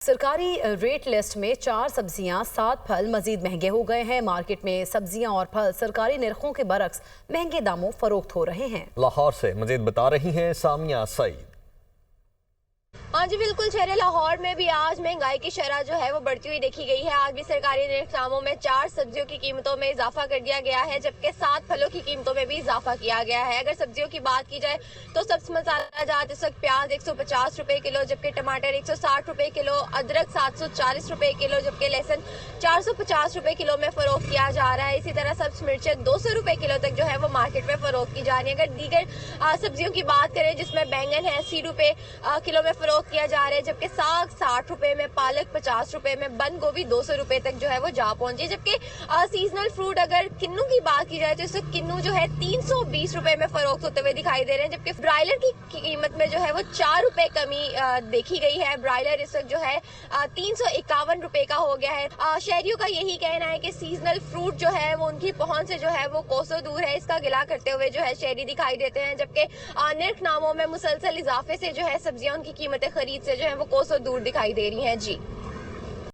सरकारी rate list में 4 सब्जियां 7 फल मजीद महंगे हो गए हैं। मार्केट में सब्जियां और फल सरकारी निर्खों के बरक्स महंगे दामों फरोख्त हो रहे हैं। लाहौर से मजीद बता रही हैं सामिया सईद। हाँ जी बिल्कुल, शहर लाहौर में भी आज महंगाई की शरह जो है वो बढ़ती हुई देखी गई है। आज भी सरकारी निर्खनामों में 4 सब्जियों की कीमतों में इजाफा कर दिया गया है, जबकि 7 फलों की कीमतों में भी इजाफा किया गया है। अगर सब्जियों की बात की जाए तो सब्ज मसाला जात इस वक्त प्याज 150 रुपए किलो, जबकि टमाटर 160 रुपए किलो, अदरक 740 रुपए किलो, जबकि लहसुन 450 रुपए किलो में फरोख्त किया जा रहा है। इसी तरह सब्ज मिर्चें 200 रुपए किलो तक जो है वो मार्केट में फरोख्त की जा रही है। अगर दीगर सब्जियों की बात करें जिसमें बैंगन है 80 रुपए किलो में फरोख्त किया जा रहा है, जबकि साग 60 रुपए में, पालक 50 रुपए में, बंद गोभी 200 रुपए तक जो है वो जा पहुंची। जबकि सीजनल फ्रूट अगर किन्नू की बात की जाए तो इस वक्त किन्नू जो है 320 रुपए में फरोख्त होते हुए दिखाई दे रहे हैं, जबकि ब्रायलर की कीमत में जो है वो 4 रुपए कमी देखी गई है। ब्रायलर इस वक्त जो है 351 रुपए का हो गया है। शहरियों का यही कहना है कि सीजनल फ्रूट जो है वो उनकी पहुंच से जो है वो कोसों दूर है। इसका गिला करते हुए जो है शहरी दिखाई देते हैं, जबकि निर्खनामों में मुसलसल इजाफे से जो है सब्जियां उनकी कीमतें खरीद से जो है वो कोसों दूर दिखाई दे रही हैं। जी।